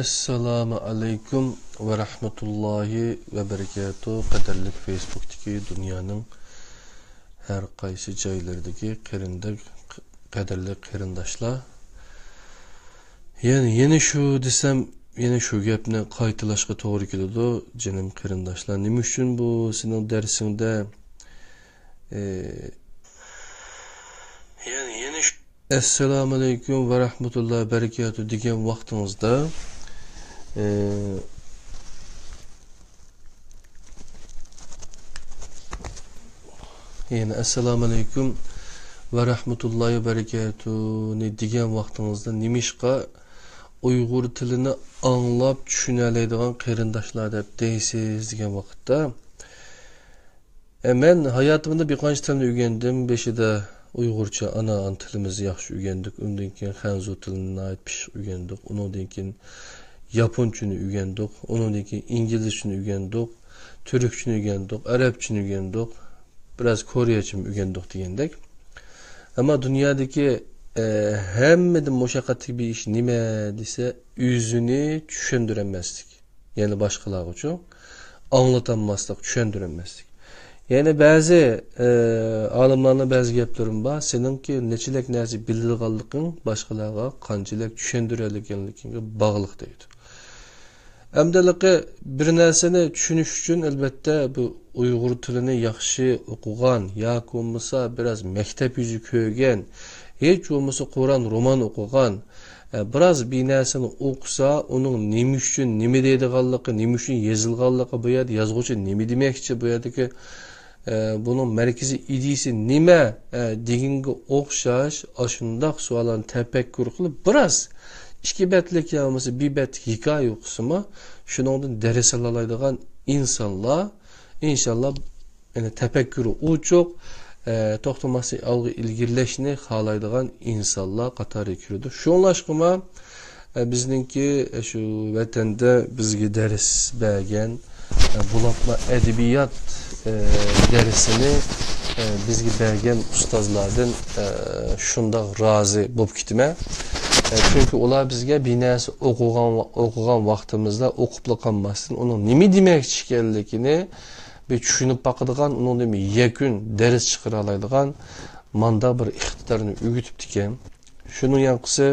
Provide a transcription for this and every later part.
Assalamu alaikum ve rahmetullahi ve berekatuhu. Qadarlik Facebook'taki dünyanın her qaysı joylaridagi qadarlik qarindoshlar. Yeni şu desem, yine şu gapni qaytalashga to'g'ri keladi. Jinim qarindoshlar, nima uchun bu sening darsingda Assalamu alaikum ve rahmetullahi ve berekatuhu degan vaqtingizda yani assalomu alaykum va rahmatullohi va barakatuh degan vaqtingizda nimishqa Uyg'ur tilini anglab tushuna oladigan qarindoshlar deb deysiz degan vaqtda men hayotimda bir qancha tilni o'rgandim. Beshida Uyg'urcha ana tilimizni yaxshi o'rgandik. Undan keyin Xanzu tilini pishiq o'rgandik. Undan keyin Yaponchani o'rgandik. Undan keyin inglizchani o'rgandik. Turkchani o'rgandik. Arabchani o'rgandik. Biraz Koreyachani o'rgandik degandek. Ama dünyadaki hammadan mushaqqatli bir ish nima desa, o'zini tushuntirmaslik. Yani boshqalar uchun anglatanmaslik, tushuntirmaslik. Yani bazı olimlarning ba'zi gaplarim bor. Seninki nechilik narsa bildiganliging boshqalarga qanchalik tushuntirganligiga bog'liq deydi. Amdaligi bir narsani tushunish uchun albatta bu Uyg'ur tilini yaxshi o'qigan yoki bo'lmasa biraz maktab yuzi ko'rgan, hech bo'lmasa Qur'on roman o'qigan, biraz bir narsani o'qisa, uning nima uchun, nima deydiganligi, nima uchun yozilganligi, bu yerda yozuvchi nima demoqchi, bu yerdagi bunun merkezi idisi nima deganga o'xshash shundoq savollarni tafakkur qilib biraz ikki betlik yağması bir bet hikaye okusuma şundan ders alalaydigan insanlar inşallah yani tefekkürü uçuk toxtaması algı ilgirleşini xalaydigan insanlar qatarı kirdi. Şunlaşqıma bizninki şu vatanda bizga ders bergan bulatma edebiyat dersini bizga bergan ustozlardan şundaq razı bo'lib ketime. Çünkü ular bizga bir narsa o'qigan vaqtimizda o'qib qolmasdan onun nima demoqchi ekanligini bir tushunib baqadigan, onun nima yakun dars chiqara oladigan manda bir iqtidorni o'rgatibdi ekan. Shuning yanqisi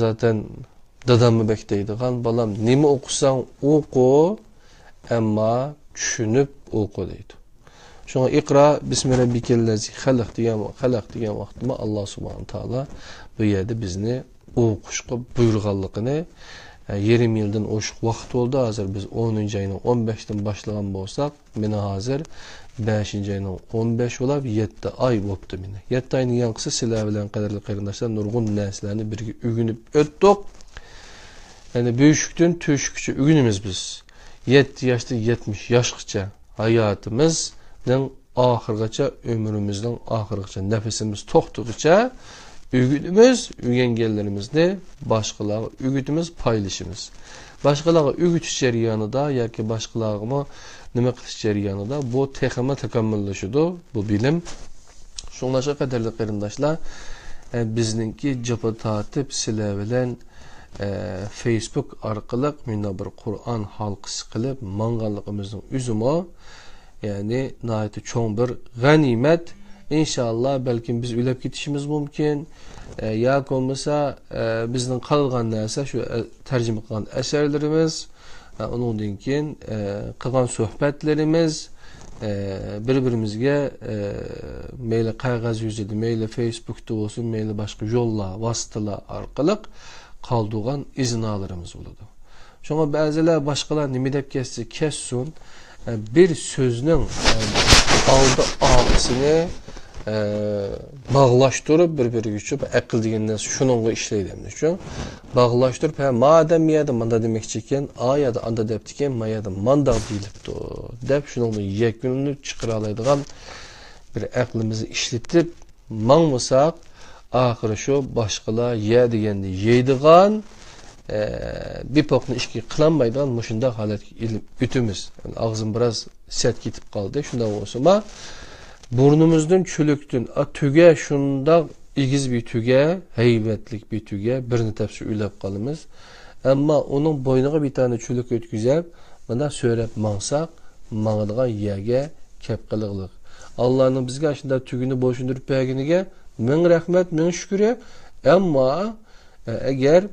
zaten dadamni beklaydigan, balam nima o'qisang o'qi, ammo tushunib o'qi deydi. Şuna iqra bismi rabbikellezi xalaq degan vaqtda Allah subhanahu taala bu yerda bizni o'qishga buyurganligini 20 yildan oshiq vaqt oldu. Hozir biz 10-oyning 15dan boshlagan bo'lsak, meni hozir 5-oyning 15 bo'lib 7 oy bo'libdi meni. 7 oyning yanqisi sizlar bilan qadrli qarindoshlar nurg'un narsalarni birga o'rganib o'tdik. Yani büyüklükten tüşükçe o'rganamiz biz. 7 yoshdan 70 yoshgacha hayotimizning oxirigacha, ömrümüzün oxirigacha, nefesimiz to'xtag'icha o'rganganlarimizni boshqalarga o'rgatimiz, paylaşımız. Boshqalarga o'rgatish jarayonida yoki boshqalarga nima qilish jarayonida bu texama takomillashadi, bu bilim. Shunga qadrli qarindoshlar, bizningki japa tartib sizlar bilan Facebook orqali menda bir Qur'on halqasi qilib manganligimizning o'zimi yani nayeti çoğun bir ganimet. İnşallah belki biz ölüp gitişimiz mümkün. Ya olmasa bizden kalgan neyse şu tercüme kılan eserlerimiz, onun dinkin kılan sohbetlerimiz birbirimizge mail qog'oz yuzida, mail Facebook'ta olsun, mail başka yolla, vasıtalar arkalık kaldığan iznalarımız oldu. Şuna bazılar başkalar nime dep kessin. Bir sözünün aldı ağısını bağlaştırıp bir güçüp akıl degenler şununla işleydiğimiz için bağlaştırıp madem ya da manda demek çeken a ya da anda deptiken ma ya da manda deyilipti dep şununla yekününü çıkaralaydıgan bir aklımızı işletip manmasak ahırı şu başkalar ye degende yeydigan bir pokni işki kılanmaydan muşunda halet ütümüz. Yani ağzım biraz sert gitip kaldı. Şunda olsa ama burnumuzdan çölüktün tüge şunda igiz bir tüge, heybetlik bir tüge, birini tepsi ülep kalımız. Ama onun boynuğa bir tane çülük ötküzep, bana söylep mansaq, mağılgan yege kep qılıqlıq. Allah'ın bizge aşında tügünü boşundurup bəginige, min rahmet, min şükürü. Ama eğer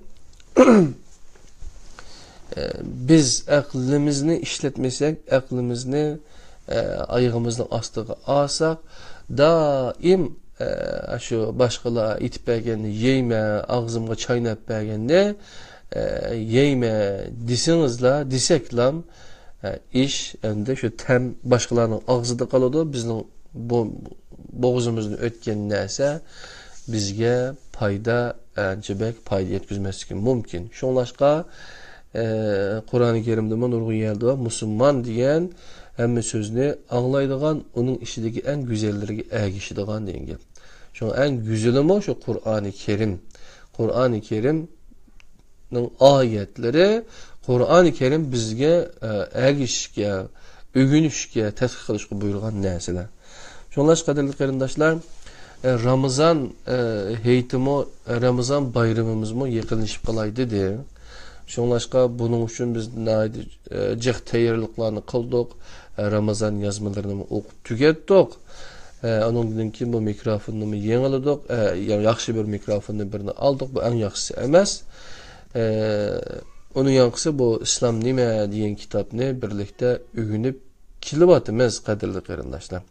biz aklımızı işletmesek, aklımızı ayağımızın astığı alsak, daim şu başqalar itip bəgende, yeyme, ağzımga çaynap bəgende, yeyme disinizla, diseklam, iş endi şu tem başqalarının ağzıda qaladı, bizning boğazımızın ötken neyse bizge payda cebek payda yetkizmesi mümkün. Şonlaşqa Kur'an-ı Kerim'de nurgun yerde var. Müslüman diyen hem sözünü anlaydıgan, onun işideki en güzelleri ergişidigan deyin gel. Şu en güzeli mi şu Kur'an-ı Kerim. Kur'an-ı Kerim'nin ayetleri, Kur'an-ı Kerim bizge ergişke, ügünüşke, tədqiq qilishga buyurgan narsalar. Şonlaş qadirli qarindoshlar, Ramazan heytimi, Ramazan bayramımız mı yaqinlashib qalay dedi. Şonlaşqa bunun üçün biz cıq tayyorliqlarni qildik. Ramazan yazmalarını o'qib tugatdik. Onundan keyin bu mikrofonni yangiladik. Yaxshi bir mikrofonni birini aldık. Bu en yaxshisi emas. Onun yanqısı bu İslam nima degan kitobni birlikda o'rganib kelyapmiz qadrli qarindoshlar.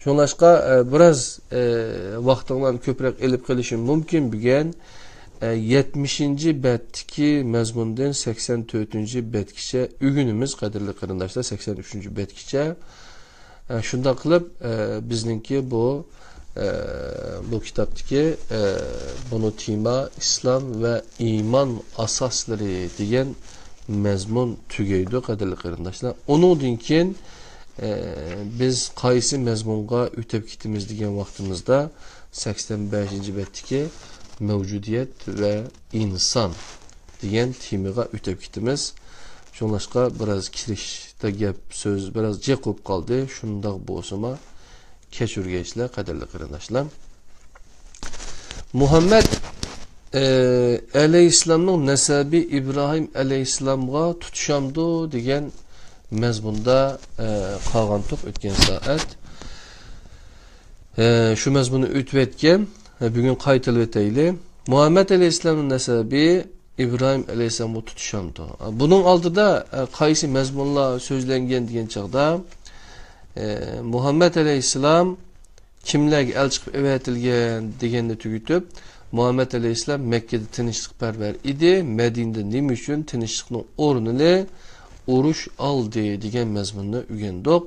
Şonlaşqa biraz vaqtinglarni ko'proq elib qilishim mumkin bugun 70. betdiki mazmundan 84. betkicha o'rganimiz qadrli qarindoshlar 83. betkicha. Shunda qilib bizningki bu kitobdagi bunu tema İslam ve iman asasları degan mazmun tugaydi qadrli qarindoshlar. Onundan keyin biz qaysi mazmunga o'tib ketimiz degan vaqtimizda 85. betdiki mevcudiyet ve insan degan temaga o'tib ketimiz. Şonlaşqa biraz kirishda gap söz biraz jeqib qoldi. Shundaq bo'lsa kechirgaychilar qadrli qarindoshlar. Muhammed aleyhisselamning nasabi İbrahim aleyhisselamga tutishamdi degan mazmunda qolgan to'p o'tgan soat. Shu mazmunni o'tib o'tgan. Bugün qaytılıb etəyli. Muhammed aleyhisselamın nasabi İbrahim aleyhisselamı tutuşamdı. Bunun aldıda qaysi məzmunla sözlənген degan çağda Muhammed aleyhisselam kimlərə el çıxıb evetilgan degende tügütüb Muhammed aleyhisselam Mekke'de tinchlikparvar idi. Medinede nima üçün tinchlikning o'rnini urush aldı degan məzmunni o'rgandik.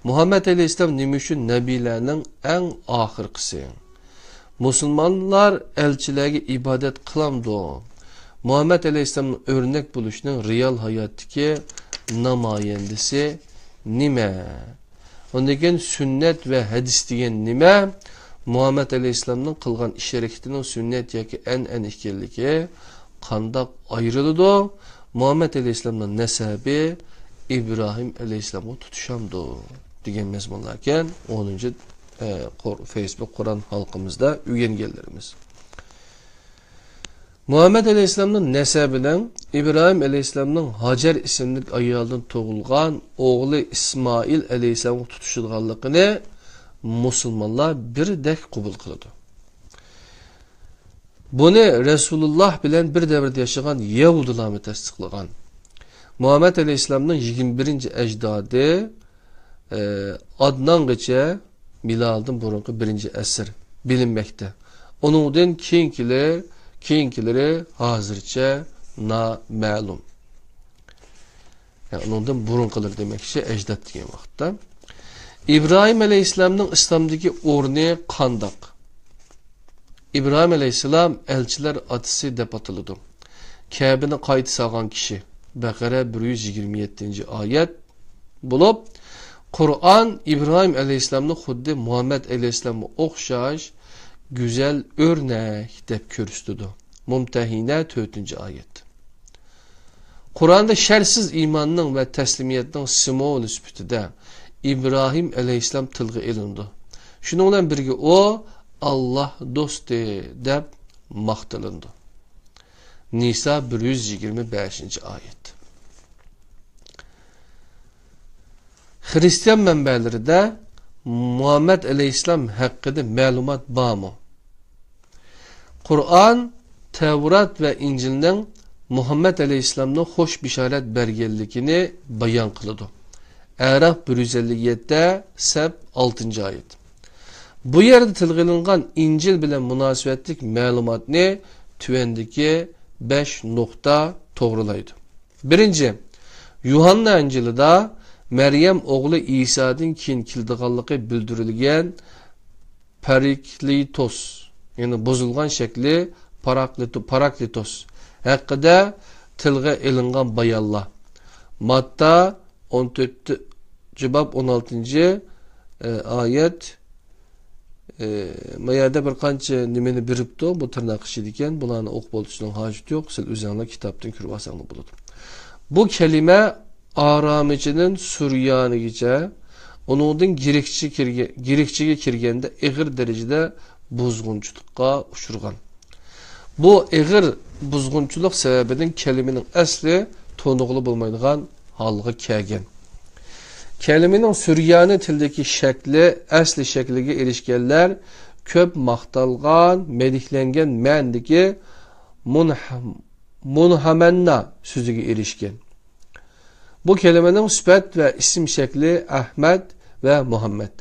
Muhammed aleyhisselam nima üçün nabiylarning eng oxirgisi. Müslümanlar elçilerge ibadet kılamdı. Muhammed Aleyhisselam'ın örnek buluşunun real hayattaki namayendisi nime? Ondan sünnet ve hadis diyen nime? Muhammed Aleyhisselam'ın kılgan iş hareketinin sünnet yaki en ikirliki kandak ayrılıdı. Muhammed Aleyhisselam'ın nesabi İbrahim Aleyhisselam'ı tutuşamdı diyen mezmunlarken 10. Facebook Kur'an halkımızda üyengellerimiz. Muhammed Aleyhisselam'ın nesabinden İbrahim Aleyhisselam'ın Hacer isimli ayaldan doğulgan oğlu İsmail Aleyhisselam'ın tutuşulganlığını Müslümanlar bir dek kabul kıldı. Bunu Resulullah bilen bir devirde yaşayan Yahudiler mı tasdiklagan? Muhammed Aleyhisselam'ın 21. ecdadı Adnan geçe Miladın burunki 1. əsr bilinmekte. Onundan keyinkileri hazırca naməlum. Yani onundan burunkiler demek ki ecdat diye vaxtda. İbrahim Aleyhisselam'ın İslam'daki ornu kandak. İbrahim Aleyhisselam elçiler atısı dep atılıdı. Kəbini qayıt sağan kişi. Bəqərə 127. ayet bulup Kur'an İbrahim Aleyhisselam'ın xuddi Muhammed Aleyhisselam'a oxşaş güzel örnek dep körüstüdü. Mumtehine 4. ayet. Kur'an'da şersiz imanının ve teslimiyetinin simol üspütüde İbrahim Aleyhisselam tılgı elindi. Şununla birge o Allah dostu dep maqtılındı. Nisa 125. ayet. Hristiyan mənbələrində Muhammed Aleyhisselam haqqında məlumat barmı? Kur'an, Tevrat ve İncil'den Muhammed Aleyhisselam'ın hoş bişaret bergellikini bayan kılıdı. Əraf 157'de Seb 6. ayet. Bu yerde tilg'ilingan İncil bilen münasebetlik məlumatni tüvendeki 5 nokta toğrulaydı. Birinci, Yuhanna İncil'de Meryem oğlu İsa'nın keyin kildiğanlığı bildirilgen Parakletos, yani bozulgan şekli Parakletos hakkında tilg'e ilingan bayanlar. Matta 14. bab 16. ayet. Mayada bir qancha nimeni biripti, bu tırnak işi diken, bularni o'qib olishning hojati yo'q. Siz o'zingizlar kitobdan ko'rib olsangiz bo'ladi. Bu kelime Aramichinin Süryanigicha, onundan Girekçiga kirganda ig'ir darajada buzg'unchilikqa uchirgan. Bu ig'ir buzg'unchilik sababidan kelimenin asli to'niqli bo'lmaydigan holga kelgan. Kelimenin Süryani tildeki şekli, asli şekliga erişkenler köp maqtalgan, medihlengen mendeki munhamenna sözüge erişken. Bu kelimenin sübet ve isim şekli Ahmet ve Muhammed.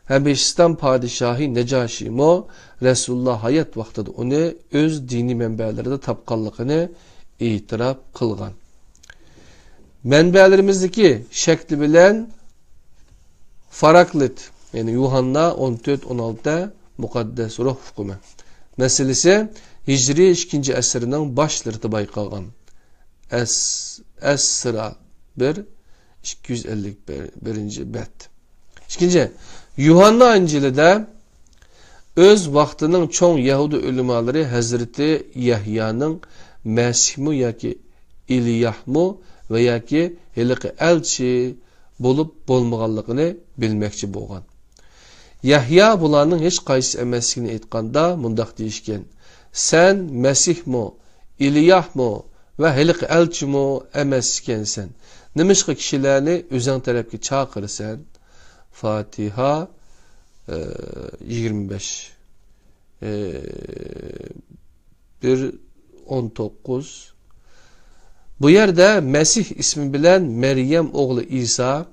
Habeşistan padişahı Necaşi mo Resulullah hayat vaxtıda onu öz dini mənbələrdə tapqanlığını itiraf kılgan. Mənbələrimizdeki şekli bilen Faraklit, yani Yuhanna 14-16'da mukaddes ruh hükümü meselesi Hicri 2. əsrinden başlarında bayqalgan. Es-Sıra 1 251. bet. İkinci, Yuhanna İncil'de öz vaxtının çoğun Yahudi ölümaları Hazreti Yahya'nın Mesihmu yaki İliyahmu ve yaki Helik elçi bolup bolmağanlığını bilmekçi bolğan. Yahya bularning hech qaysi emasligini aytganda mundaq deyishgan. Sen Mesihmu, İliyahmu ve Helik elçimu emas ekansan. Nimishqa kishilarni o'zing tarafga chaqirsan. Fatiha 25 1:19. Bu yerde Mesih ismi bilen Meryem oğlu İsa,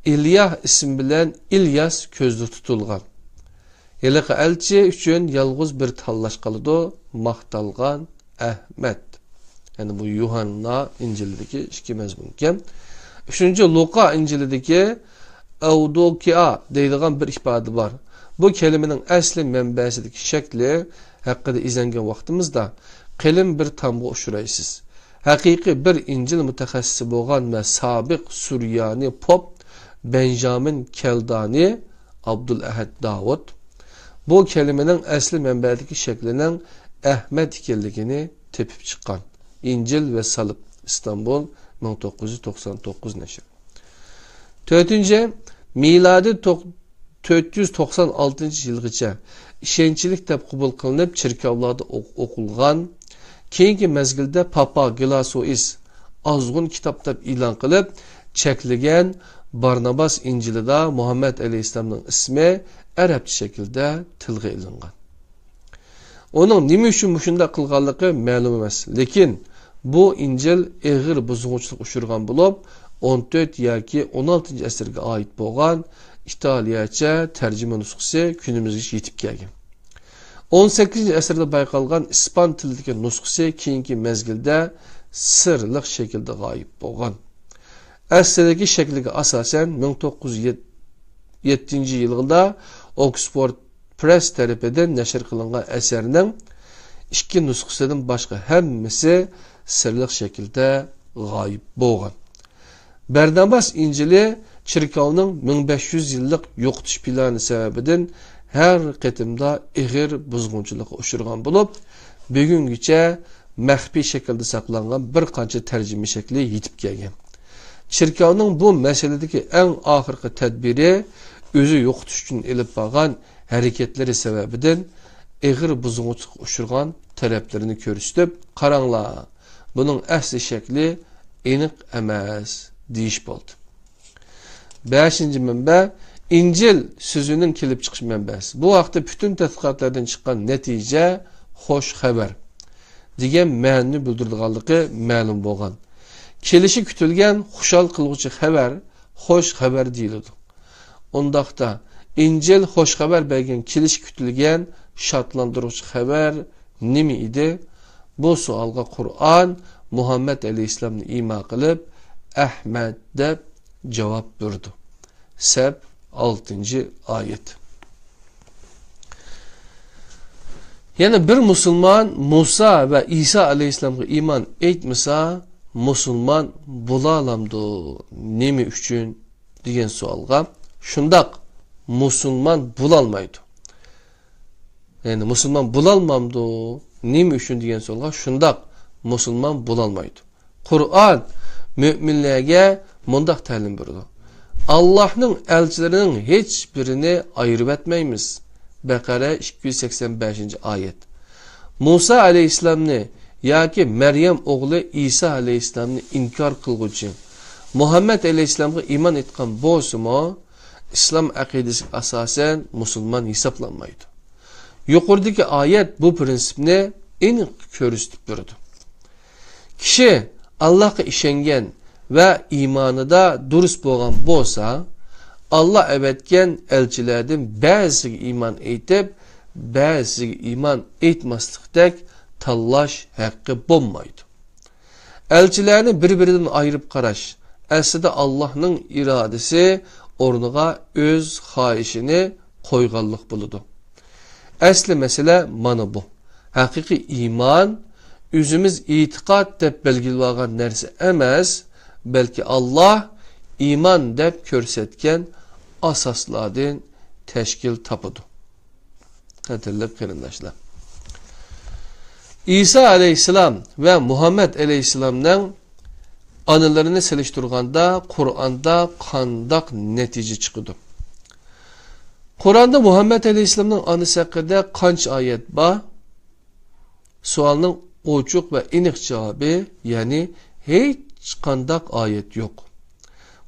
İlyah ismi bilen İlyas közde tutulgan. Helik elçi üçün yalğız bir tallaşqalıdı, maqtalgan Ahmet. Yani bu Yuhanna İncil'deki iki mezmunken. Üçüncü Luka İncil'deki Evdokia deyilgan bir ifade var. Bu kelimenin asli mənbəsideki şekli hakkında izlengen vaktimizde kelim bir tamga uçuraysız. Hakiki bir İncil mütehassisi bolgan ve sabiq Süryani Pop Benjamin Keldani Abdülahad Davud bu kelimenin asli mənbədeki şeklinin Ahmet ikenligini tepip çıkan. İncil ve Salıp İstanbul 1999 neşri. Dördüncü, miladi 496 yılgıça işençilik dep kubul kılınıp çirkavlarda okulgan, keyinki mezgilde Papa Glasois azgın kitap dep ilan kılıp çekligen Barnabas İncil'de Muhammed Aleyhisselam'ın ismi Arapça şekilde tilg'i ilingan. Onun nima üçün muşunda kılganlığı ma'lum emas. Lekin bu İncil ağır buzg'unchilik uchirgan bo'lib 14 yoki 16 asrga oid bo'lgan İtalyacha tarjima nusxasi kunimizga yetib kelgan. 18 asrda bayqalgan ispan tilidagi nusxasi keyingi mezgilda sirliq shaklda g'oyib bo'lgan. Aslidagi shakliga asosan 1907 yilda Oxford Press tarafidan nashr qilingan asarning ikki nusxasidan boshqa hammasi sirliq shaklda g'oyib bo'lgan. Barnabas İncili Çirkavning 1500 yillik yo'qotish plani sababidan her qatimda ig'ir buzg'unchilikqa uchirgan bo'lib, bugungacha maxfiy shaklda saqlangan bir qancha tarjima shakli yetib kelgan. Çirkavning bu masaladagi eng oxirgi tadbiri o'zi yo'qotish uchun elib borgan harakatlari sababidan ig'ir buzg'unchilikqa uchirgan taraflarını körüstüp, qaranglar, bunun asli şekli eniq emas deyiş oldu. 5. mənbə İncil sözünün kelib chiqish mənbəsi. Bu vaqtda bütün tədqiqatlardan chiqqan natija xoş xabar degan ma'noni bildirganligi ma'lum bo'lgan. Kelishi kutilgan xushal qilguvchi xabar xoş xabar deyiladi. Ondaqda İncil xoş xabar bergan kelishi kutilgan şadlandırıcı xabar nima edi? Bu savolga Qur'on Muhammed alayhisalomni ima qilib Ahmad deb javob berdi. Seb 6. ayet. Yani bir Müslüman Musa ve İsa aleyhisselam'a iman etmese Müslüman bulalamdı. Nemi üçün degan sualga şundaq Müslüman bulalmaydı. Yani Müslüman bulalmamdı. Nemi üçün degan sualga şundaq Müslüman bulalmaydı. Kur'an müminlerge mundaq ta'lim berdi. Allah'ın elçilerinin hiçbirini ayırıp etmeyimiz. Bekara 285. ayet. Musa aleyhisselamni yoki Meryem oğlu İsa aleyhisselamni inkar qilguvchi Muhammed aleyhisselamga iman etgan bo'lsa-mu, islom aqidasiga asosan musulmon hisoblanmaydi. Yuqoridagi ayet bu prinsipni aniq ko'rsatib berdi. Kishi Allohga ishongan ve imanıda durust bo'lgan bo'lsa, Allah evetken elçilerden bazısı iman etip, bazısı iman etmaslıktek tallaş hakkı bulmaydı. Elçilerini birbirinden ayırıp qaraş, aslında Allah'ın iradesi ornuğa öz xahişini koyganlık buludu. Asli mesele mana bu. Hakiki iman, özümüz itiqad deb belgilvagan nerse emas, belki Allah iman deb körsetken asaslardan teşkil tapıdı. Qadirli qarindoshlar. İsa aleyhisselam ve Muhammed aleyhisselamdan anılarını seliştirganda Kur'an'da qandaq netice çıkıdı. Kur'an'da Muhammed aleyhisselamdan anısı hakkında qancha ayet var? Sualının oçuq ve iniq cevabı, yani hiç qandaq ayet yok.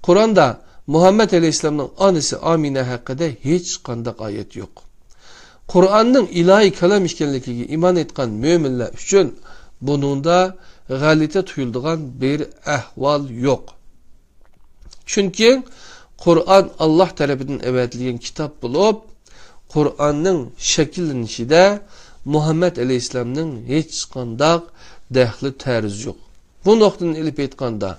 Kur'an'da Muhammed aleyhisselamın anısı Amine hakkında hiç qandaq ayet yok. Kur'an'ın ilahi kelam işkenligiga iman etgan müminler üçün bununda g'alati tuyulduğan bir ahval yok. Çünkü Kur'an Allah tarafından evetilgen kitap bulup, Kur'an'ın şekillenişide Muhammed aleyhisselamın hiç qandaq dahli tərzi yok. Bu noktanın ilip etganda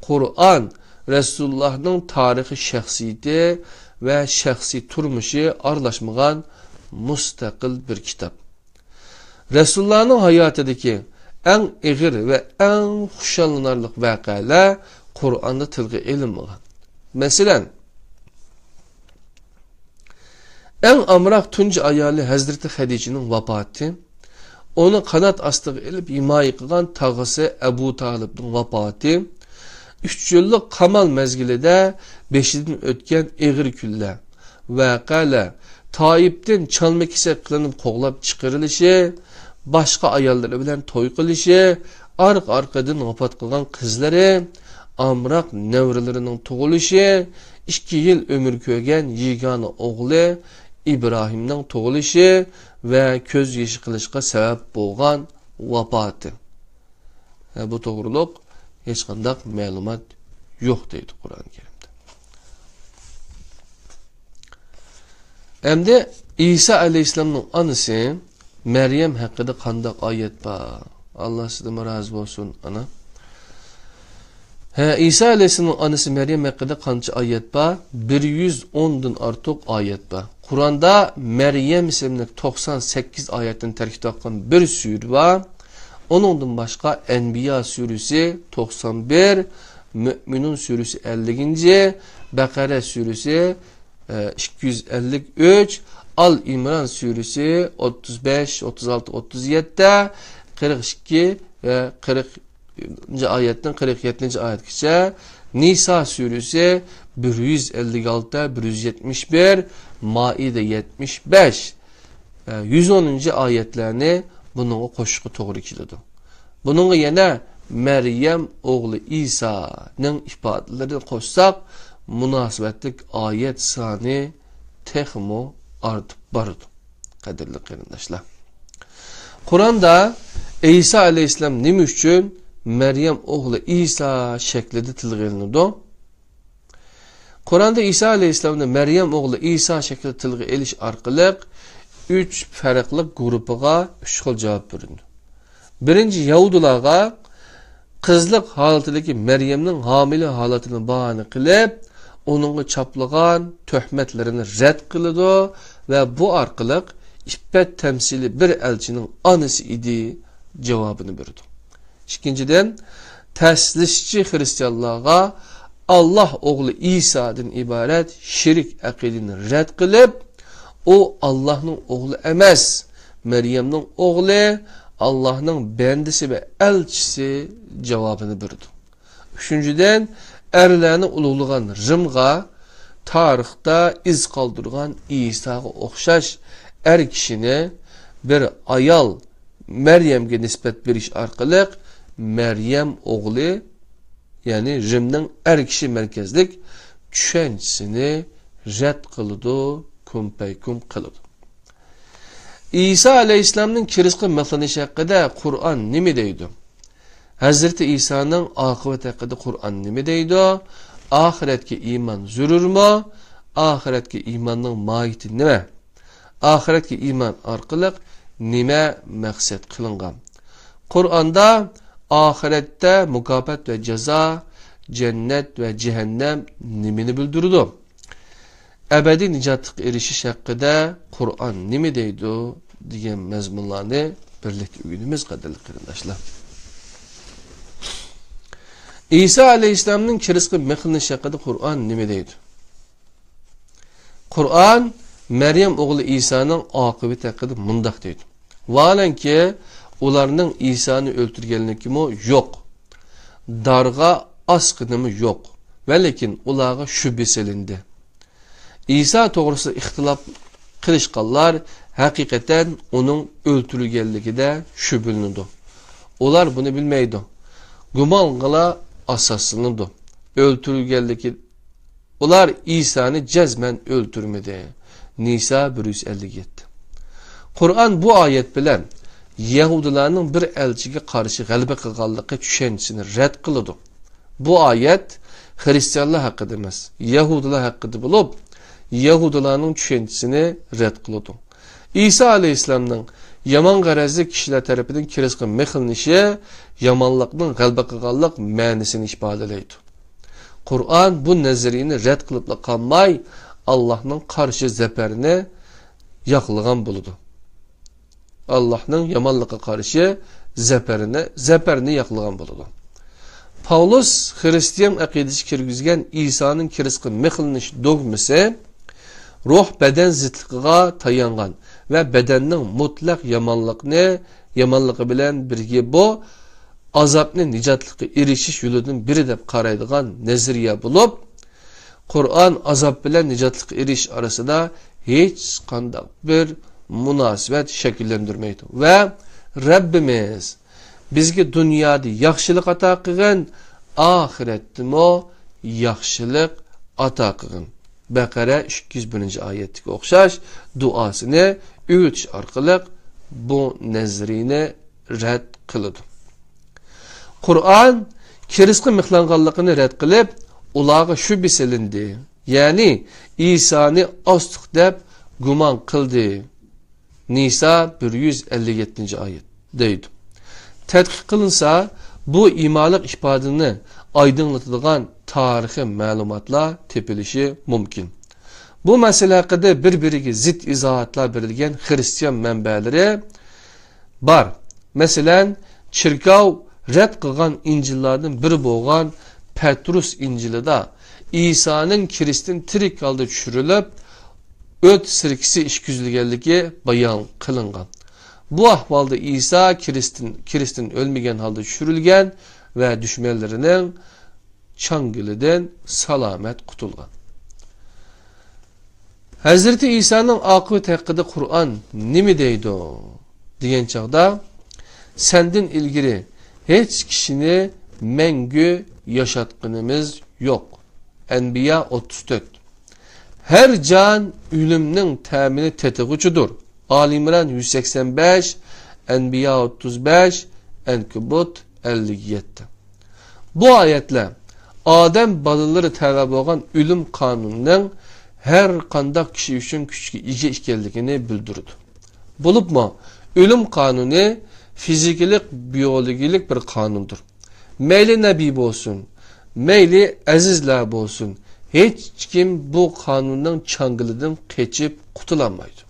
Kur'an Resulullah'ın tarihi şəxsiyeti ve şəxsi turmuşu arlaşmağan müstakil bir kitap. Resulullah'ın hayatındaki en ağır ve en xuşallanarlıq vaqalar Kur'an'da tilga ilinmagan. Mesela en amraq tuncu ayali Hazreti Hadice'nin vafatı, onu kanat astığı ilip himaye qilgan tağısı Ebu Talib'nin vafatı, 3 yıllık qamal mezgilida 5'den ötken ağır küller vaqalar, Tayyip'ten çalma kesak qilinib qo'g'lab chiqarilishi, boshqa ayollar bilan to'y qilishi, arqadan vafot qilgan qizlari, amroq nevralarining tug'ilishi, 2 yil umr ko'rgan yegona o'g'li İbrahimning tug'ilishi va ko'z yeshi qilishga sabab bo'lgan vafoti. Bu to'g'riliq hech qanday ma'lumot yo'q deydi Qur'on Karimda. Endi İsa aleyhisselamның anısı Meryem hakkında qandaq ayet var. Allah sizden razı olsun ana. İsa aleyhisselamның anısı Meryem hakkında qancha ayet var? 110'dan artıq ayet var. Kur'an'da Meryem isimli 98 ayetin terkib etgan bir sure var. Onundan başka Enbiya suresi 91, Mü'minun suresi 50. Bakara suresi 253, Al-İmran suresi 35, 36, 37, 42 ve 40. ayetten 47. ayetgacha, Nisa suresi 156, 171, Maide 75, 110. ayetlerini bununla qoşuqı toğru kelidi. Bununla yana Meryem oğlu İsa'nın ifadelerini qoşsaq, münasibetlik ayet sani texmo artıp barıdı. Qadirli qarindaşlar. Kur'an'da İsa aleyhisselam nima üçün Meryem oğlu İsa şeklinde tilg'ilindi? Kur'an'da İsa aleyhisselamda Meryem oğlu İsa şeklinde tilg'i elish orqali 3 farklı grupiga 3 xil cevap berildi. Birinci Yahudilarga qizlik holatidagi Meryemning homila holatini bahona qilib, onunga chaplagan töhmetlerini rad qiladi ve bu orqali iffet temsili bir elçinin anısı idi cevabını berdi. İkinciden, təslişçi Hristiyanlığa Allah oğlu İsa'dan ibaret şirik akidini rad qilib, o Allah'ın oğlu emas, Meryem'nin oğlu, Allah'ın bendisi ve elçisi cevabını berdi. Üçüncüden, erlerini ululuğan Rimga, tarixda iz kaldırgan İsa'ya oxşaş er kişini bir ayal Meryem'e nispet beriş arqılıq Meryem oğlu, yani Rim'nin er kişi merkezlik düşüncesini rad qılıdı, kumpaykum qılıdı. İsa aleyhisselamның kirizqi maqlanishi haqida Qur'on nima deydi? Hazreti İsa'nın akıbeti haqqida Qur'on nima deydi? Ahiretki iman zürürmü? Ahiretki imanның mahiyeti nima? Ahiretki iman arqılıq nima maqsad qilingan? Qur'onda ahirette mukafat ve ceza, cennet ve cehennem nimini bildirdi? Ebedi nicatlık erişiş hakkında Kur'an nimi deydi diyen mezmunlarını birlikte ürünümüz kadarlı kırındaşlar. İsa aleyhisselamның kirizqi mekhlinish hakkında Kur'an nimi deydi? Kur'an Meryem oğlu İsa'nın akıbeti hakkında mundak deydi. Valenki ularning İsa'nı öldürgenlikimi yok. Darga asqınımı yok. Ve lekin ularga şübhe selindi. İsa doğrusu ihtilaf qilishqanlar hakikaten onun öldürülgenligide şübhelenidi. Ular bunu bilmeydi. Guman qila asaslanidi. Öldürülgenligi ular İsa'nı cezmen öldürmedi. Nisa 157. Kur'an bu ayet bilen Yahudilarning bir elçiga qarshi g'alaba qilganligi tushunchasini rad qiladi. Bu ayet Hristiyanlar haqida emas, Yahudilar haqida bo'lib, Yahudilarning tushunchasini rad qiladi. İsa aleyhisselamning yomon g'arazli kishilar tarafidan kirizqi mexlinishi yomonlikning g'alaba qilganlik ma'nosini ifodalaydi. Qur'on bu nazariyani rad qilib qolmay, Allohning qarshi zafarini yoqlagan bo'ladi. Allah'ın yamanlığa karşı zaferini yaklagan buludu. Paulus Hristiyan akidesi kirgizgen İsa'nın kirizqi mexlinish dogmisi ruh beden zıtlığa tayangan ve bedeninin mutlak yamanlığı bilen birge bu azapni nicatlığı erişiş yolunun biri dep qaraydigan neziriye bulup, Kur'an azap bilen nicatlığı eriş arasında hiç qandaq bir münasibet şekillendirmeydi. Ve Rabbimiz bizge dünyada yaxşılık ata qilgan, ahirettim o yaxşılık ata qilgan. Bakara 201. ayetdeki oxşaş duasını öğütüş arqılıq bu nezrini rad qılıdı. Kur'an kirizqi mixlanganligini rad qilib, ularga şübhe selindi. Yani İsa'ni ostiq deb guman qildi. Nisa 157. ayet deydi. Tədqiq qılınsa, bu imalik ifadəni aydınlatıdığan tarihi məlumatlar tepilişi mümkün. Bu məsələ haqqında bir-biriga zid izahatlar berilgan Hristiyan mənbələri var. Məsələn, çirkav rad qılgan İncillərdən biri bolğan Petrus İncilida İsa'nın Kiristin tirik halda düşürülüb, öt sirkisi işgüzülgenligi bayan kılıngan. Bu ahvalda İsa Kiristin ölmegen halde düşürülgen ve düşmanlarının çangıliden salamet kutulgan. Hazreti İsa'nın akıbeti hakkında Kur'an nimi deydi? Diyen çağda senden ilgili hiç kişini mengü yaşatqınımız yok. Enbiya 34. Her can ölümün təmini tetikçudur. Ali İmran 185, Enbiya 35, Enkubut 57. Bu ayetle Adem balaları təvəb olan ölüm kanununun her kandak kişi üçün küçük ici işkellikini bildirdi. Bulup mu? Ölüm kanunu fizikilik, biyologilik bir kanundur. Meyli nebi olsun, meyli azizler olsun, hiç kim bu kanundan çangılıdan keçip kutulamaydı.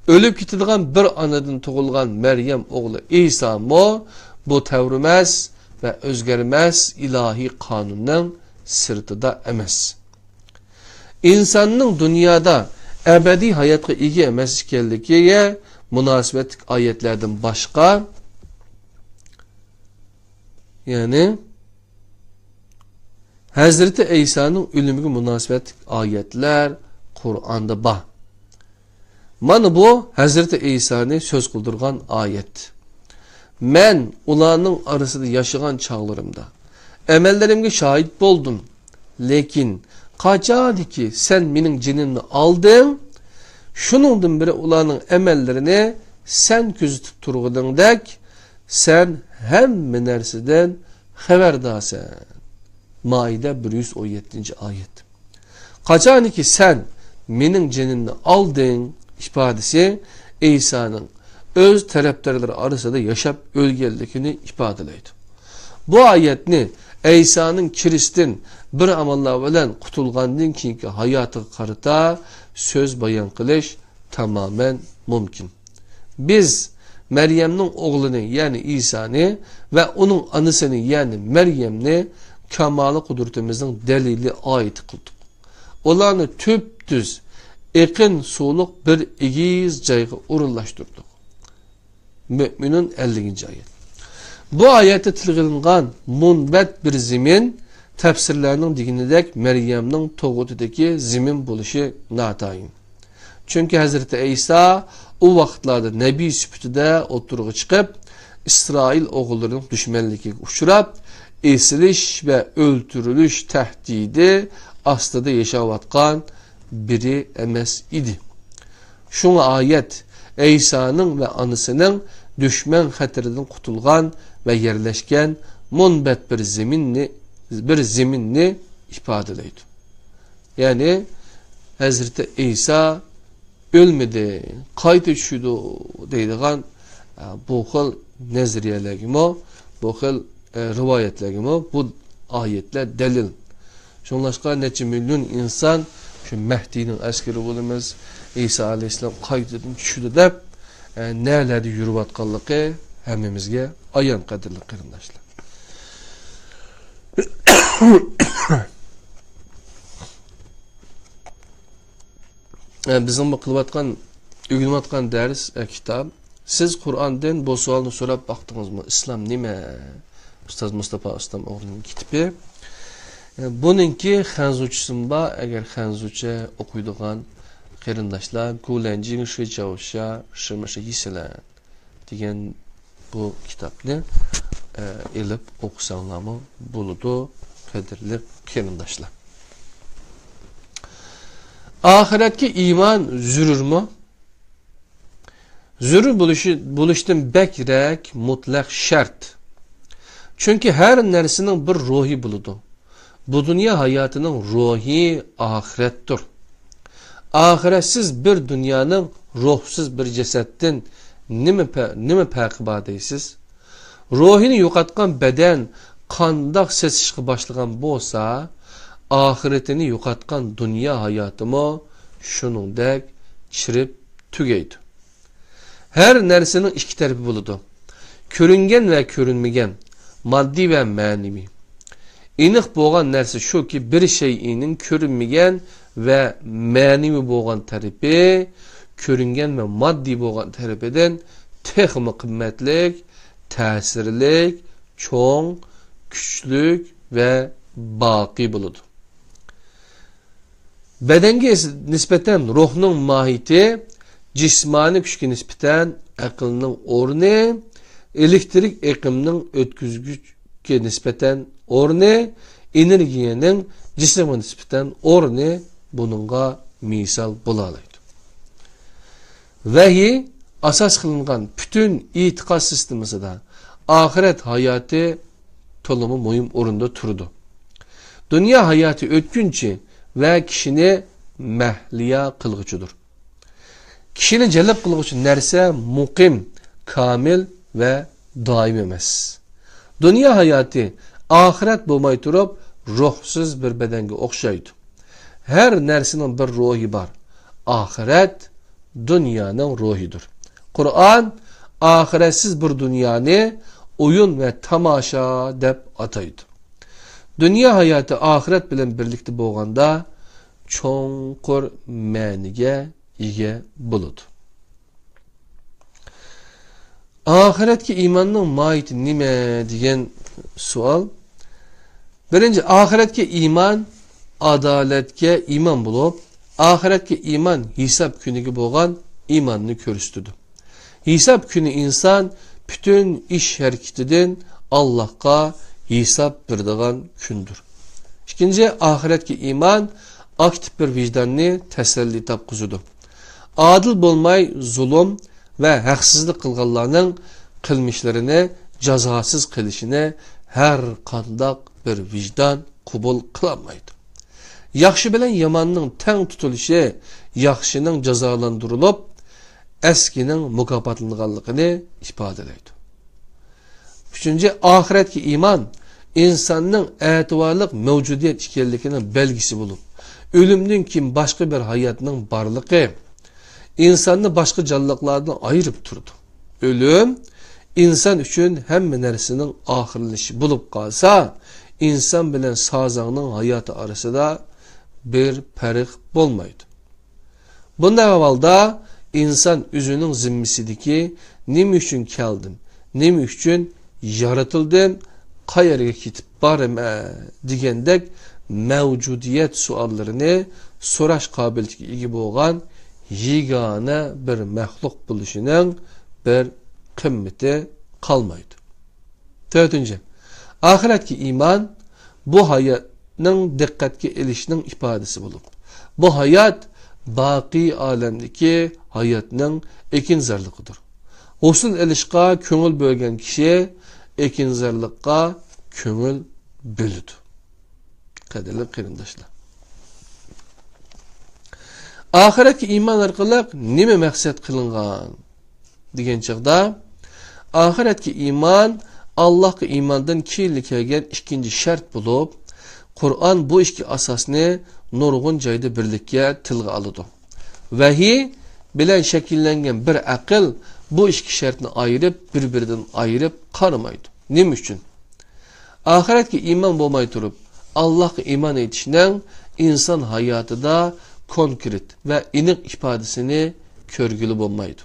Ölüp gitilgan bir anadan tuğulgan Meryem oğlu İsa mo bu tevrümez ve özgermez ilahi kanundan sırtıda emez. İnsanın dünyada ebedi hayatı iyi emez ikenligiye münasebet ayetlerden başka, yani Hazreti İsa'nın ölümüne münasebet ayetler Kur'an'da var. Mana bu Hazreti İsa'nı söz kıldırgan ayet. Men ulanın arasında yaşayan çağlarımda emellerimge şahit boldum. Lekin kaçadı ki sen benim cinimi aldın, şunundan beri ulanın emellerini sen küzütüp turgudun dek, sen hem nersiden haberdasen. Maide 117. ayet. Kaçadı ki sen benim cinimi aldın ifadesi İsa'nın öz taraftarları arasında yaşap ölgelikini ifadeleydi. Bu ayetni İsa'nın Kiristin bir amallar bilen kutulgandan keyinki hayatı karıta söz bayan kılış tamamen mümkün. Biz Meryem'nin oğlunu yani İsa'nı ve onun anısını yani Meryem'ni kemalı kudretimizin delili ait kıldık. Olanı tüp düz, ekin soluk bir igiz cayga urullaştırdık. Mü'minun 50. ayet. Bu ayette tilgilingen munbet bir zimin tefsirlerinin diginidek Meryem'nin toğutudaki zimin buluşu natayın. Çünkü Hazreti İsa o vakitlerde Nebi süpütüde oturuğa çıkıp İsrail oğullarının düşmanlığı uçurap esiliş ve öldürülüş tehdidi aslında yaşavatkan biri emes idi. Şuna ayet İsa'nın ve anısının düşman hatırından kutulgan ve yerleşken munbet bir zeminni ifadeleydi. Yani Hazreti İsa ölmedi, kayıt düşüdü deydiğen bu xil nezriyelerimi, bu xil rivayetlerimi bu ayetler delil. Şunlaşka neçe milyon insan şu Mehdi'nin askeri olumuz İsa Aleyhisselam kayıtını düşüdü de nerelerde yürüp atkallığı hemimizge ayan kadirli kırındaşlar. Bizim bu kılıbatkan, ügülmatkan ders kitap. Siz Kur'an'dan bu sualını sorup baktınız mı? İslam nime? Ustaz Mustafa Ustam oğlunun kitibi. Bununki xanzuçisinde eğer xanzuçe okuyduğun kırındaşlar Gulencin Şıcavuşa Şırmışı Yiselen diyen bu kitapını elip okusanlamı buludu kadirli kırındaşlar. Ahiretki iman zürür mü? Zürür buluştun bekrek mutlak şart. Çünkü her nersinin bir ruhi buludu. Bu dünya hayatının ruhi ahirettir. Ahiretsiz bir dünyanın ruhsuz bir cesetten nime pəqibadeysiz? Ruhini yo'qatgan beden qandaq sesishqi başlagan bolsa, ahiretini yo'qatgan dünya hayatımı şuningdek chirib tugaydi. Her nersinin iki tarafı buludu. Körüngen ve körünmegen, maddi ve manevi. Iniq bo'lgan narsa shuki bir şeyinin körünmegen ve manevi bo'lgan tarafi körüngen ve maddi bo'lgan tarafidan texmi qimmatlik, ta'sirlik, cho'ng, kuchlik ve baqi bo'ladi. Bedenge nispeten ruhning mahiyeti, cismani kuchga nispeten aqlning o'rni, elektrik eqimning o'tkazgichga nisbatan o'rni, energiyaning jismga nisbatan o'rni buningga misol bo'la oladi. Vahiy asos qilingan bütün e'tiqod sistemasida ahiret hayatı tolumu muhim o'rinda turdi. Dünya hayatı o'tkinchi ve kishini mahliya qilg'uchidir. Kishini jalb qilg'uchi narsa muqim, kamil ve doim emas. Dünya hayatı ahiret bo'lmay turib ruhsiz bir bedenge o'xshaydi. Her narsaning bir ruhi var. Ahiret dünyanın ruhidir. Kur'an ahiretsiz bir dünyani oyun ve tamaşa deb ataydı. Dünya hayatı ahiret bilen birlikte bo'lganda cho'nqur ma'niga ega bo'ladi. Ahiretki imanning mohiyati nima degan savol. Birinchi, ahiretki iman adaletga iman bo'lib, ahiretki iman hisob kuniga bo'lgan imanni ko'rsatadi. Hisob kuni inson bütün ish harakatidan Allohga hisob beradigan kundir. İkinci, ahiretki iman aktif bir vicdanni tasalli topqizadi. Adil bo'lmay zulm ve haksızlık kılganlarının kılmışlarını cezasız kılışını her kandak bir vicdan kubul kılamaydı. Yaxşı bilen yamanның teng tutuluşu yaxşının cezalandırılıp eskinin mukafatlanganlığını ifadeleydi. Üçüncü, ahiretki iman insanın etibarlık mevcudiyet ikenliginin belgisi bulup ölümden kim başka bir hayatının barlığı insanı başka canlılıklardan ayırıp durdu. Ölüm insan üçün hemme nersinin ahirleşi bulup kalsa insan bilen sazanın hayatı arasında bir perik bolmaydı. Bunda evvalda insan üzünün zimmisideki nemi üçün keldim, nemi üçün yaratıldım, kayarga gitip barım degendek mevcudiyet suallarını soraş kabiliyetiga ega bo'lgan yegane bir məxluq buluşunun bir kımmeti kalmaydı. Dördüncü, ahiretki iman bu hayatın dikkatki ilişinin ifadesi bulup, bu hayat baki alemdeki hayatının ekinzarlıqıdır. Usul ilişqa köngül bölgen kişi ekinzarlıqqa köngül bölüdü. Kaderli kıyındaşlar. Ahiretki iman arqali nima maqsad qilingan degan chaqda ahiretki iman Allohga imondan keyin kelgan ikkinchi shart bo'lib, Qur'on bu ikki asosni nurg'un joyda birlikka tilga oladi. Vahiy bilan shakllangan bir aql bu ikki shartni ayirib, bir-biridan ayirib qaramaydi. Nima uchun? Ahiretki iman bo'lmay turib, Allohga iman etishning inson hayotida konkret ve iniq ifadesini körgülü olmaydı.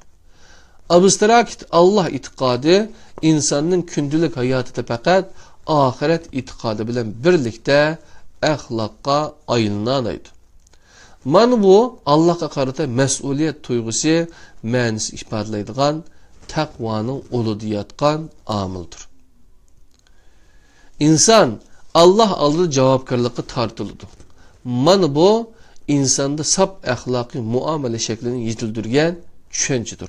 Abstrakt Allah itikadı insanın kündülük hayatı fakat ahiret itikadı bilen birlikte ahlakka ayınlanaydı. Man bu Allah'a karşı mesuliyet duygusu manisi ifadelaydigan takvanın uludiyatkan amıldır. İnsan Allah aldığı cevapkarlığı tartılıdı. Man bu insanda sap ahlaki muamele şeklini yitildirgen düşüncedir.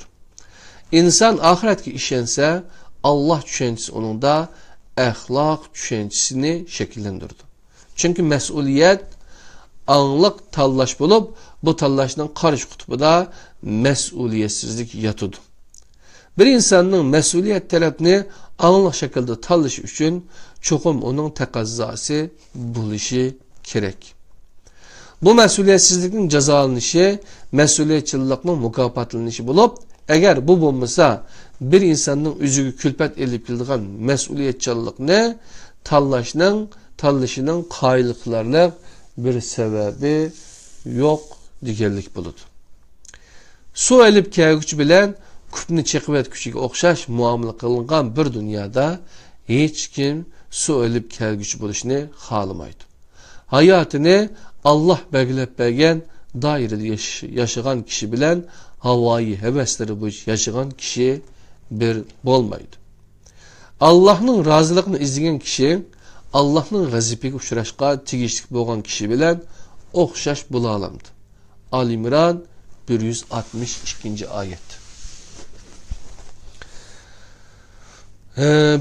İnsan ahiretki işense Allah düşüncesi onun da ahlak düşüncesini şekillendirdi. Çünkü mesuliyet anlık tallaş bulup bu tallaşın karış kutubuda mesuliyetsizlik yatıdı. Bir insanın mesuliyet talebini anlık şekilde tallaşı için çokum onun tekazzası buluşu gerek. Bu mesuliyetsizlikin cezalanışı, mesuliyetçilikin mukafatlanışı bulup, eğer bu bulmasa bir insanın üzügü külpet elip yıldıgan mesuliyetçilikni tallaşının kaylıklarla bir sebebi yok digerlik buludu. Su elip kağıç bilen küpni çekivet küçük okşaş muamele kılıngan bir dünyada hiç kim su elip kağıç buluşunu xalamaydı. Hayatını Allah belgilep bergen dairede yaşayan kişi bilen havayı hevesleri bu yaşayan kişi bir bolmaydı. Allah'ın razılığını izleyen kişi Allah'ın gazibiga uçraşqa tegishli bo'lgan kişi bilen o'xshash bo'la olamdi. Ali İmran 162. ayet.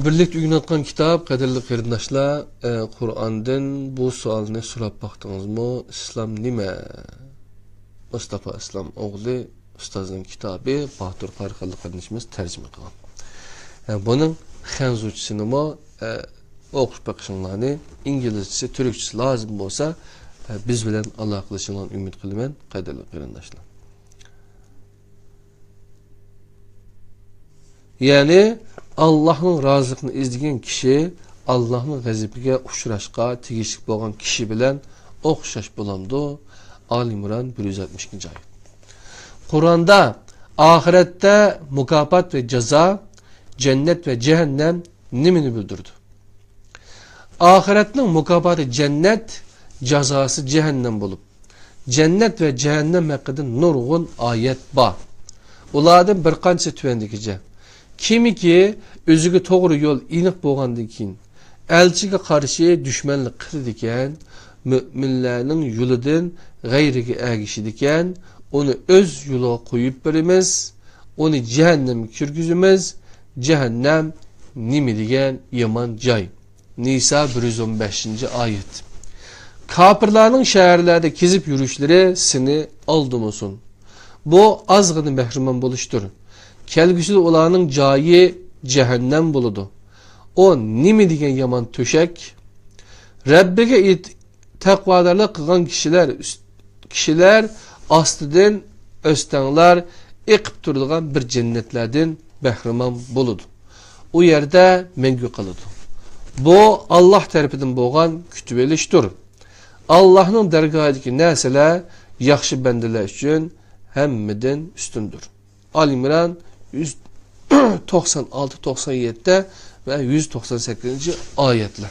Birlikte o'rganayotgan kitob, qadrli qarindoshlar, Qur'ondan bu savolni so'rab baqdingizmi? Islom nima? Mustafa Islom o'g'li ustozning kitobi Batur Farqali qarindoshimiz tarjima qilgan. Buning xanzuchisini o'qish baqishinglarni, inglizchasi, turkchasi lozim bo'lsa, biz bilan aloqa qilishinglarni umid qilaman, qadrli qarindoshlar. Yani Allah'ın razılığını izleyen kişi Allah'ın gazibiga uçraşqa tegishli bo'lgan kişi bilen o'xshash bo'lamdi. Ali İmran 162. ayet. Kur'an'da ahirette mukafat ve ceza, cennet ve cehennem nimini bildirdi. Ahiretinin mukafatı cennet, cezası cehennem bulup, cennet ve cehennem hakkında nurgun ayet var. Ulardan bir qancha tüvendikice. Kimi ki özüge doğru yol iniq bolgandan keyin elchiga qarshi düşmanlik qildi ekan, müminlerning yo'lidan g'ayriga ergishidi ekan, uni o'z yo'liga qo'yib beramiz, uni jahannamga kirgizamiz. Cehennem nima degan yomon joy. Nisa 115. ayet. Kafirlarning shaharlarda kezib yurishleri seni aldırmasın. Bu azgını mehriman bo'lishdir. Kelgüsüde olanın cayi cehennem buludu. O nimi degan yaman töşek? Rabbiga takvadarlık kılgan kişiler astıdan östenler ekip durduğun bir cennetlerden behriman buludu. O yerde mengü kalıdı. Bu Allah tarafından boğan kütübeliştir. Allah'ın dergahındaki nesile yaxşı bendeler için hemmeden üstündür. Ali İmran 196-97'de ve 198. ayetler.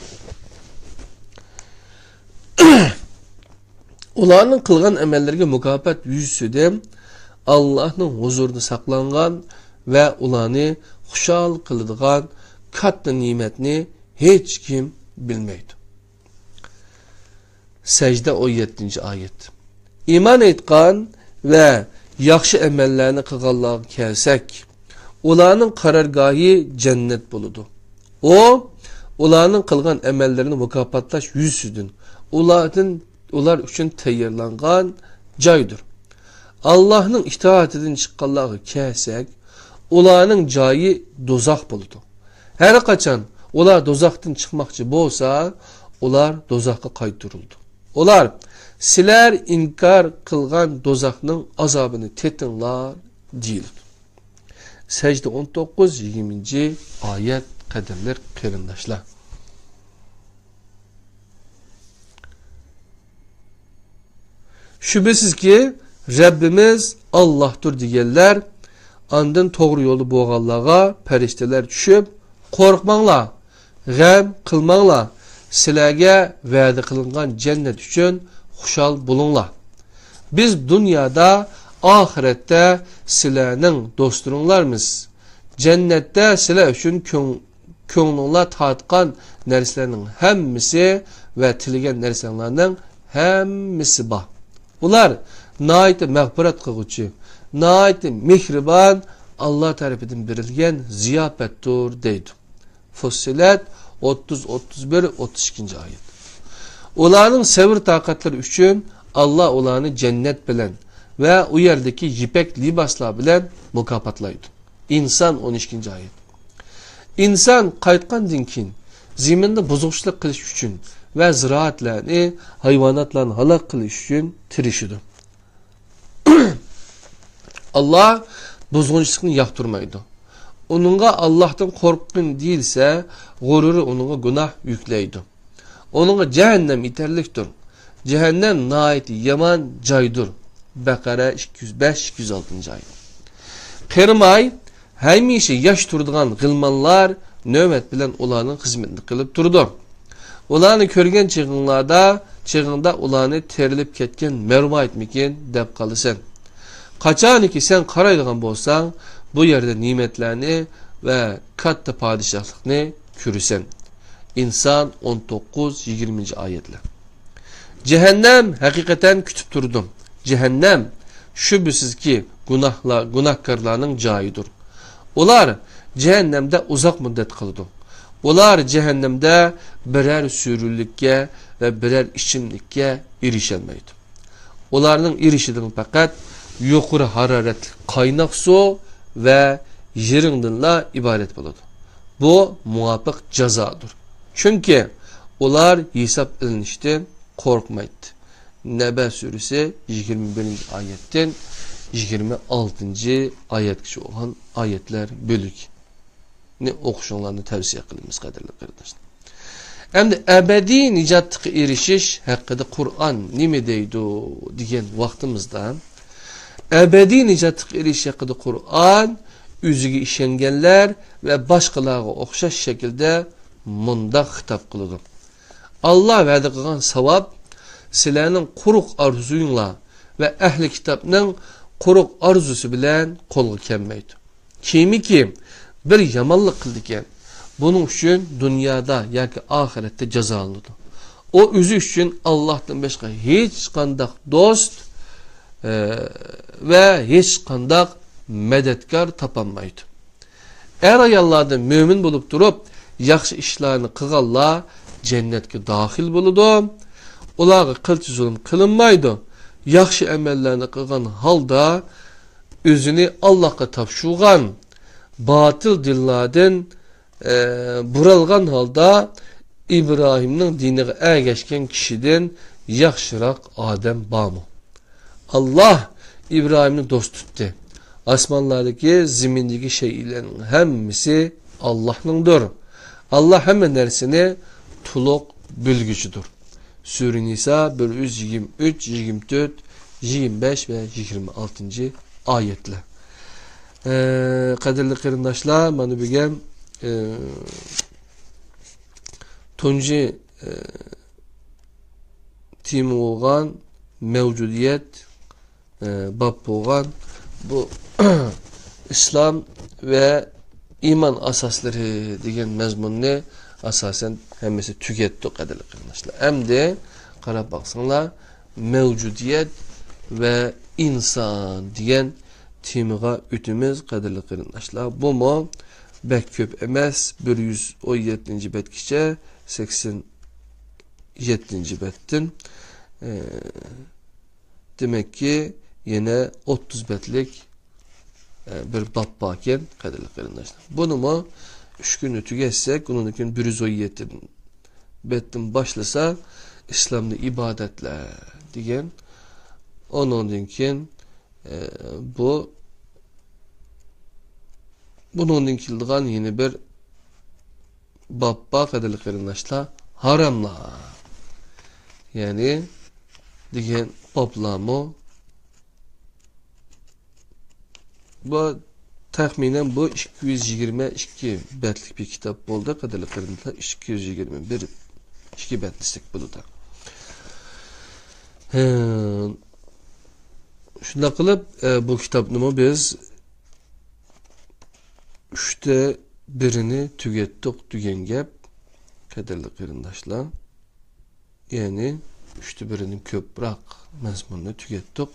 Ularning qilgan amallarga mukofot yuzsida Allohning huzurida saqlangan ve ularni xushal qiladigan katta ne'matni hech kim bilmaydi. Secde 17. ayet. İman etgan ve yaxshi amallarni qilganlarga kelsak, ularning qarorgohi cennet buludu. O, ularning qilgan amallarni mukofotlash yuzsidan ular uchun tayyorlangan joydir. Allah'ın itoatidan chiqqanlarga kelsak, ularning joyi do'zax buludu. Her qachon ular do'zaxdan chiqmoqchi bo'lsa, ular do'zaxga qaytarildi. Ular sizlar inkar qilgan do'zaxning azobini tetinglar deyildi. Secde 19-20. ayet qadrlar qarindoshlar. Şüphesiz ki Rabbimiz Allah'tır diyenler andın doğru yolu boğanlığa perişteler düşüp korkmanglar, gam qilmanglar, sizlarga va'da qilingan cennet için xushal bulunglar. Biz dünyada ahirette sizlarning dostlaringlarmiz. Cennette sizlar üçün ko'nglinglar tatqan narsalarning hammasi ve tilagan narsalarning hammasi bor. Ular nayt mağfiret qilguvchi, nayt mehriban Allah tarafından berilgan ziyafettir deydi. Fussilat 30-31-32. ayet. Ularning sabr taqatları üçün Allah ularni cennet bilen ve o yerdeki yipek libaslar bilen mukafotlaydi. İnsan 12. ayet. İnsan qaytqandan keyin zeminde buzug'chilik qilish uchun ve ziraatlarni, hayvanatlarni halak qilish uchun tirishidi. Allah buzg'unchilikni yoqtirmaydi. Onunğa Allah'tan korkun değilse, gururu onunğa günah yükleydi. Onunğa cehennem iterliktir. Cehennem naiti yaman caydır. Bakara 205-206. ayet. Qirmay, hemişe yaş turduğan gılmanlar nöbet bilen olanın hizmetini kılıp durdu. Olanı körgen çığında olanı terilip ketken merma etmekin dep kalısen. Kaçan ki sen karaydıgan bolsan, bu yerde nimetlerini ve katta padişahlıkni kürüsen. İnsan 19-20 ayetler. Cehennem hakikaten kütüp durdum. Cehennem şüphesiz ki günahkarlarının cayıdır. Olar cehennemde uzak müddet kıldı. Olar cehennemde birer sürülükке ve birer içimlikке erişelmeydi. Onların erişidiği fakat yukarı hararetli kaynak su ve yerinden ibaret buludu. Bu muvaffak cezadır. Çünkü onlar hesap edilmişten korkmaydı. Nebe suresi 21. ayetten 26. ayetçi olan ayetler bölük. Ne okuşunlarını tavsiye kılımız kadarıyla kardeşler. Hem de ebedi nicatlık erişiş hakkında Kur'an ne deydi diyen vaktimizde ebedi nicatlık erişiş hakkında Kur'an üzüge işengenler ve başkalarına okşaş şekilde munda hitap kılıdı. Allah vədi qılğan savab sizlərinin quruq arzuyunla ve ehli kitabının quruq arzusu bilen qolga kelmeydi. Kimi ki bir yamanlık kıldıken bunun için dünyada yoki ahirette cezalanıdı. O özü için Allah'tan başka hiç kandak dost ve hiç kandak medetkar tapanmaydı. Eğer ayallardan mümin bulup durup yaxşı işlerini kıgallar cennetke dahil buludu. Olarga kılçı zulüm kılınmaydı. Yaxşı emellerini kılgan halda özünü Allah'a tapşuğan batıl dillerden buralgan halda İbrahim'nin dinine ergeçken kişiden yaxşırak Adem bağımı. Allah İbrahim'ni dost tuttu. Asmanlardaki zimindeki şeylerin hemmisi Allah'ındır. Allah hemen nersini tuluk bölgücüdür. Sure Nisa 123, 24, 25 ve 26. ayetler. Kadirli kırındaşlar, bana bilgem tunci timi olgan mevcudiyet bab olgan bu İslam ve iman asasları degen mezmunni asasen hemmesi tükettik kadirli kırındaşlar. Hem de qarab baksanlar mevcudiyet ve insan diyen timiga ütümüz kadirli kırındaşlar. Bu mu bek köp emes 117. betkiçe 87. bettin. Demek ki yine 30 betlik bir bab baken kadirli kırındaşlar. Bunu mu 3 günü tüketsek, onun için 117 bettin başlasa İslam'da ibadetler diyen onun için bunun inkildiğen yeni bir babba kadarlık kırınlaşla haramla yani diyen bablamı bu tahminen bu 222 betlik bir kitap oldu kadarlık kırınlaşla 221 2 betlistik bunu da. Şunda kılıp bu kitabını biz 3'te birini tükettik dügen gep kadarlı kırındaşlar. Yani 3'te birinin köprak mezmununu tükettik.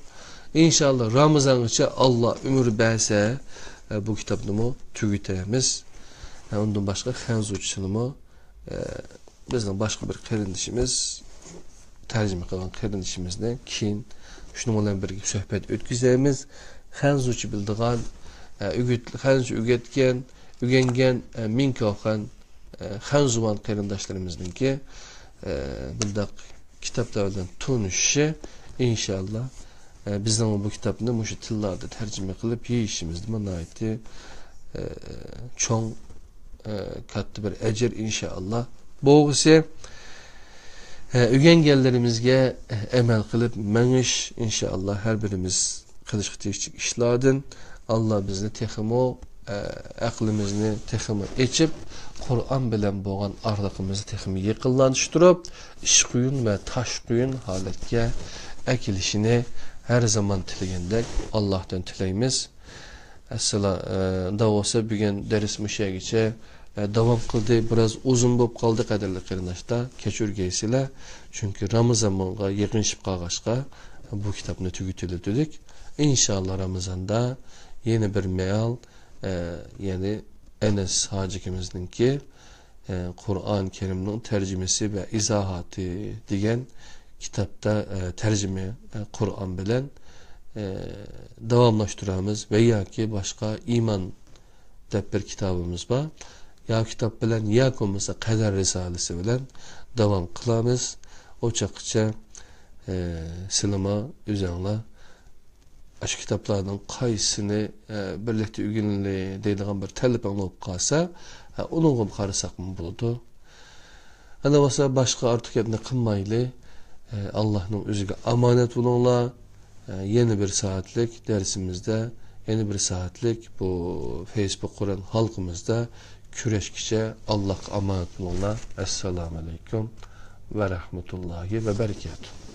İnşallah Ramazan için Allah ömür verse bu kitabını tüketemiz. Ondan başka Xenzuç'unu bizden başka bir kırındışımız tercüme kılan kırındışımızdan keyin şununla birlikte söhbet ötküzemiz. Xenzuç'u bildiğin Xenzu ügengen minki okan Xenzuman kırındaşlarımızdan ki bildik kitaplardan tunuşu inşallah bizden bu kitabını muşu tillarda tercüme kılıp yiyişimizde manayeti çoğun katlı bir ecir inşallah. Boğusu ügengellerimizge emel kılıp mengiş inşallah her birimiz kılıçkıtı işladın. Allah bizni teximo aklimizni teximo içip Kur'an bilen boğan arlıqımızı teximo yıkıllanıştırıp iş kuyun ve taş kuyun haletke ekilişini her zaman tilegendek Allah'tan tileyimiz. Esselam, da olsa bugün ders müşegiçe devam kıldı, biraz uzun bop kaldı kadarlı kırnaşta keçürgeysile. Çünkü Ramazan'a yakınışıp kalgaçka bu kitapını tügütülü dedik. İnşallah Ramazan'da yeni bir meal, yani Enes Hacikimizin ki Kur'an-ı Kerim'in tercümesi ve izahatı diyen kitapta tercüme Kur'an bilen davamlaştıramız veya ki başka iman dep bir kitabımız var. Ya kitap bilen ya komisa kader risalesi bilen devam kılamız. O çakıça sinema üzerine aşk kitaplardan kaysını birlikte ügünlü deydiğin bir telefon olup kalsa onun karısak mı buldu? Ana olsa başka artık yadına kılmaylı Allah'ın özüge amanet bulunla yeni bir saatlik dersimizde yeni bir saatlik bu Facebook kuran halkımızda küreşkiçe Allah emanet bulunla. Esselamu Aleyküm ve Rahmetullahi ve Berekatuhu.